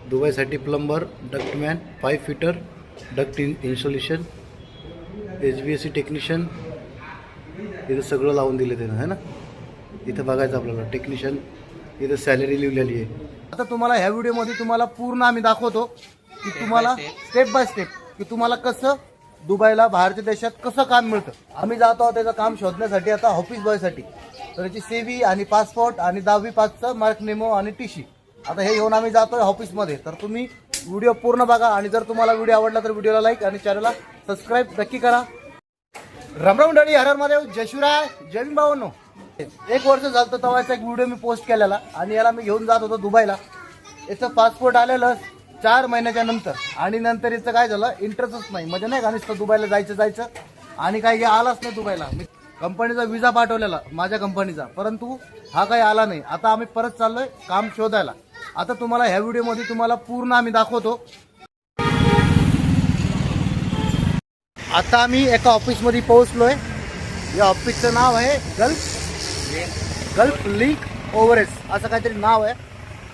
दुबईसाठी plumber, ductman, pipe fitter, duct installation, HVAC technician, इथं सगळं लावून दिलं त्यानं, है ना. इथं बघायचं आपल्याला टेक्निशियन, इथं सॅलरी लिहिलेली आहे. आता तुम्हाला ह्या व्हिडिओमध्ये तुम्हाला पूर्ण आम्ही दाखवतो की तुम्हाला स्टेप बाय स्टेप की तुम्हाला कसं दुबईला बाहेरच्या देशात कसं काम मिळतं. आम्ही जातो आहोत त्याचं काम शोधण्यासाठी आता ऑफिस बॉयसाठी. तर त्याची CV आणि पासपोर्ट आणि 10वी पासचं मार्क नेमो आणि TC आता हे घेऊन आम्ही जातोय ऑफिसमध्ये. तर तुम्ही व्हिडिओ पूर्ण बघा आणि जर तुम्हाला व्हिडिओ आवडला तर व्हिडिओला लाईक आणि चॅनलला सबस्क्राईब नक्की करा. रामराम डळी, हर हर महादेव, जय शिवराय, जय भीम भावांनो. 1 वर्ष झालं तर तेव्हाचा एक व्हिडिओ मी पोस्ट केलेला आणि याला मी घेऊन जात होतो दुबईला. याचं पासपोर्ट आलेलं 4 महिन्याच्या नंतर आणि नंतर याचं काय झालं, इंटरेस्टच नाही. म्हणजे नाही का नुसतं दुबईला जायचं आणि काही आलाच नाही दुबईला. मी कंपनीचा विजा पाठवलेला माझ्या कंपनीचा, परंतु हा काही आला नाही. आता आम्ही परत चाललोय काम शोधायला. आता तुम्हाला ह्या व्हिडिओमध्ये तुम्हाला पूर्ण आम्ही दाखवतो. आता आम्ही एका ऑफिसमध्ये पोहोचलोय. या ऑफिसचं नाव आहे गल्फ लिंक ओव्हरेस असं काहीतरी नाव आहे.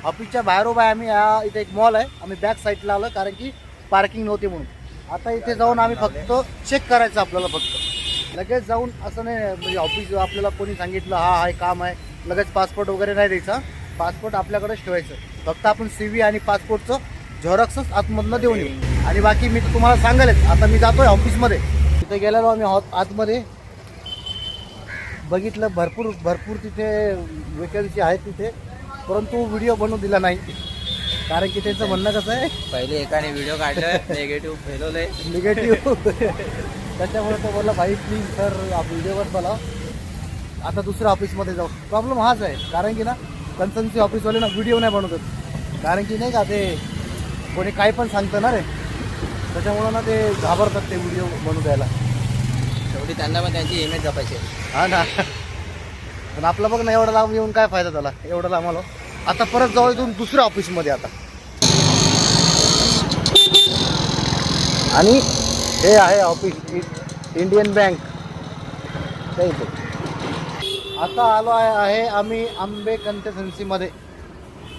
ऑफिसच्या बाहेरोबाय आम्ही इथे एक मॉल आहे, आम्ही बॅक साईडला आलो कारण की पार्किंग नव्हती म्हणून. आता इथे जाऊन आम्ही फक्त चेक करायचं आपल्याला. फक्त लगेच जाऊन असं नाही म्हणजे ऑफिस आपल्याला कोणी सांगितलं हा काम आहे लगेच पासपोर्ट वगैरे नाही द्यायचा. पासपोर्ट आपल्याकडेच ठेवायचं. फक्त आपण CV आणि पासपोर्टचं झेरॉक्सच आतमधनं देऊन येऊ आणि बाकी मी तुम्हाला सांगालच. आता मी जातोय ऑफिसमध्ये. तिथे गेलेलो आम्ही आतमध्ये बघितलं भरपूर तिथे वेकन्सी आहेत तिथे, परंतु व्हिडिओ बनवू दिला नाही कारण की त्यांचं म्हणणं कसं आहे, पहिले एकाने व्हिडिओ काढलं निगेटिव्ह फैलवलंय निगेटिव्ह त्याच्यामुळे तो बोलला भाई प्लीज सर आप व्हिडिओवर बोला. आता दुसऱ्या ऑफिसमध्ये जाऊ. प्रॉब्लेम हाच आहे कारण की ना कन्सल्टन्सी ऑफिसवाले ना व्हिडिओ नाही बनवतात कारण की नाही का ते कोणी काही पण सांगतं ना रे, त्याच्यामुळं ना ते घाबरतात ते व्हिडिओ बनवू द्यायला. शेवटी त्यांना पण त्यांची इमेज जपायची. हा ना, पण आपला बघ ना एवढा लांब येऊन काय फायदा झाला एवढा लांब आलो. आता परत जाऊ इथून दुसऱ्या ऑफिसमध्ये आता. आणि हे आहे ऑफिस इंडियन बँक त्या इथे. आता आलो आहे आम्ही आंबे कन्सल्टन्सीमध्ये.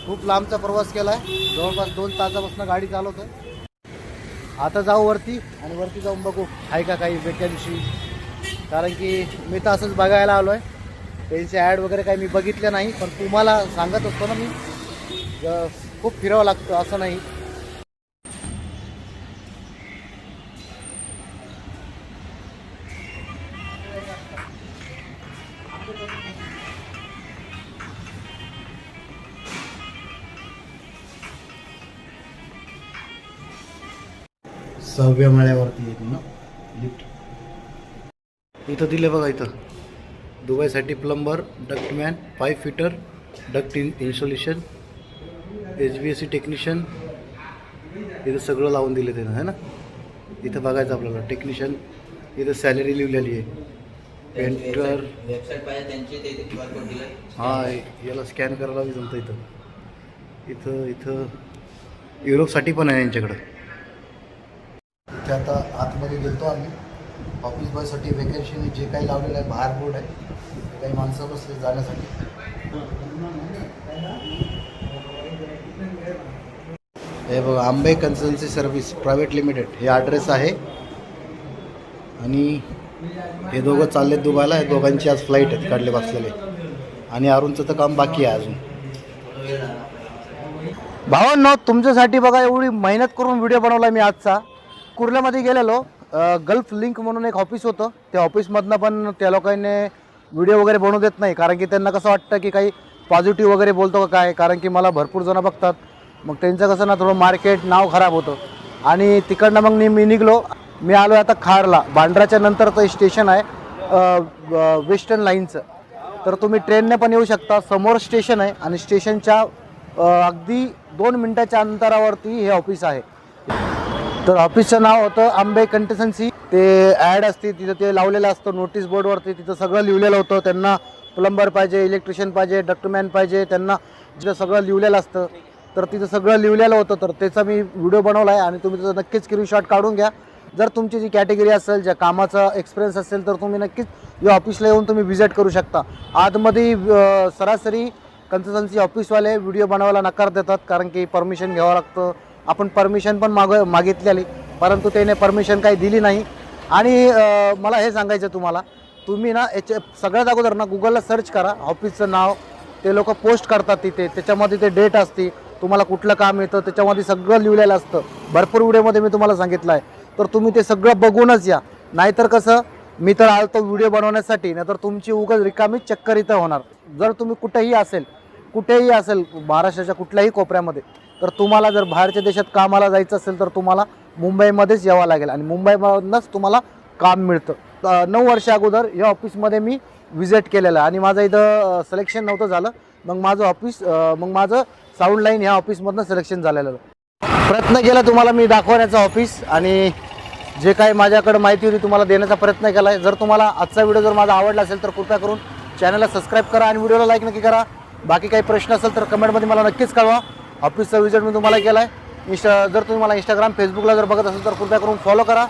खूप लांबचा प्रवास केला आहे, जवळपास 2 तासापासून गाडी चालवतोय. आता जाऊ वरती आणि वरती जाऊन बघू आहे का काही वेकन्सी, कारण की मी तर असंच बघायला आलो आहे. त्यांचे ॲड वगैरे काही मी बघितलं नाही, पण तुम्हाला सांगत असतो ना मी खूप फिरावं लागतं असं नाही. सहाव्या माळ्यावरती येते ना लिफ्ट. इथं दिले बघा, इथं दुबईसाठी plumber, ductman, pipe fitter, duct installation, HVAC technician, इथं सगळं लावून दिलं त्यानं, है ना. इथं बघायचं आपल्याला टेक्निशियन, इथं सॅलरी लिहिलेली आहे. पेंटर वेबसाईट पाहिजे त्यांची ते QR कोड दिलं. हां, याला स्कॅन करायला बी जमतं. इथं युरोपसाठी पण आहे यांच्याकडं. ते आता आतमध्ये गेलतो आम्ही ऑफिस बॉयसाठी वेकन्सी जे काही लावलेलं आहे बाहेर बोर्ड आहे, ते काही माणसं बसले जाण्यासाठी. हे बघा आंबे कन्सल्टन्सी सर्व्हिस प्रायव्हेट लिमिटेड हे ॲड्रेस आहे. आणि हे दोघं चाललेत दुबईला. हे दोघांची आज फ्लाईट आहेत काढले बसलेले. आणि अरुणचं तर काम बाकी आहे अजून. भावांनो तुमच्यासाठी बघा एवढी मेहनत करून व्हिडिओ बनवला मी आजचा. कुर्ल्यामध्ये गेलेलो, गल्फ लिंक म्हणून एक ऑफिस होतं. त्या ऑफिसमधनं पण त्या लोकांनी व्हिडिओ वगैरे बनवू देत नाही कारण की त्यांना कसं वाटतं की काही पॉझिटिव्ह वगैरे बोलतो का काय, कारण की मला भरपूर जणं बघतात. मग त्यांचं कसं ना थोडं मार्केट नाव खराब होतं. आणि तिकडनं मग मी निघलो. मी आलो आता खारला. बांद्राच्या नंतरचं स्टेशन आहे वेस्टर्न लाईनचं. तर तुम्ही ट्रेनने पण येऊ शकता. समोर स्टेशन आहे आणि स्टेशनच्या अगदी 2 मिनिटाच्या अंतरावरती हे ऑफिस आहे. तर ऑफिसचं नाव होतं आंबे कन्सल्टन्सी. ते ॲड असते तिथं, ते लावलेलं असतं नोटीस बोर्डवरती. तिथं सगळं लिहिलेलं होतं. त्यांना प्लंबर पाहिजे, इलेक्ट्रिशियन पाहिजे, डक्टमॅन पाहिजे, त्यांना जिथं सगळं लिहिलेलं असतं. तर तिथं सगळं लिहिलेलं होतं. तर त्याचा मी व्हिडिओ बनवला आहे आणि तुम्ही त्याचा नक्कीच स्क्रीनशॉट काढून घ्या. जर तुमची जी कॅटेगरी असेल, ज्या कामाचा एक्सपिरियन्स असेल, तर तुम्ही नक्कीच या ऑफिसला येऊन तुम्ही व्हिजिट करू शकता. आतमध्ये सरासरी कन्सल्टन्सी ऑफिसवाले व्हिडिओ बनवायला नकार देतात, कारण की परमिशन घ्यावं लागतं. आपण परमिशन पण मागितलेली, परंतु त्याने परमिशन काही दिली नाही. आणि मला हे सांगायचं तुम्हाला, तुम्ही ना याच्या सगळ्यात अगोदर ना गुगलला सर्च करा ऑफिसचं नाव. ते लोक पोस्ट करतात तिथे, त्याच्यामध्ये ते डेट असते, तुम्हाला कुठलं काम येतं त्याच्यामध्ये सगळं लिहिलेलं असतं. भरपूर व्हिडिओमध्ये मी तुम्हाला सांगितलं आहे. तर तुम्ही ते सगळं बघूनच या. नाहीतर कसं, मी तर आलतो व्हिडिओ बनवण्यासाठी, नाहीतर तुमची उगाच रिकामी चक्कर इथं होणार. जर तुम्ही कुठेही असेल महाराष्ट्राच्या कुठल्याही कोपऱ्यामध्ये, तर तुम्हाला जर बाहेरच्या देशात कामाला जायचं असेल तर तुम्हाला मुंबईमध्येच यावं लागेल आणि मुंबईमधूनच तुम्हाला काम मिळतं. 9 वर्ष अगोदर या ऑफिसमध्ये मी विजिट केलेलं आहे आणि माझं इथं सिलेक्शन नव्हतं झालं. मग माझं साऊंड लाईन ह्या ऑफिसमधनं सिलेक्शन झालेलं. प्रयत्न केला तुम्हाला मी दाखवण्याचा ऑफिस, आणि जे काही माझ्याकडे माहिती होती तुम्हाला देण्याचा प्रयत्न केला आहे. जर तुम्हाला आजचा व्हिडिओ जर माझा आवडला असेल तर कृपया करून चॅनलला सबस्क्राईब करा आणि व्हिडिओला लाईक नक्की करा. बाकी काही प्रश्न असेल तर कमेंटमध्ये मला नक्कीच कळवा. ऑफिसचा विजिट मी तुम्हाला केला आहे. जर तुम्ही मला इंस्टाग्राम फेसबुकला जर बघत असेल तर कृपया करून फॉलो करा.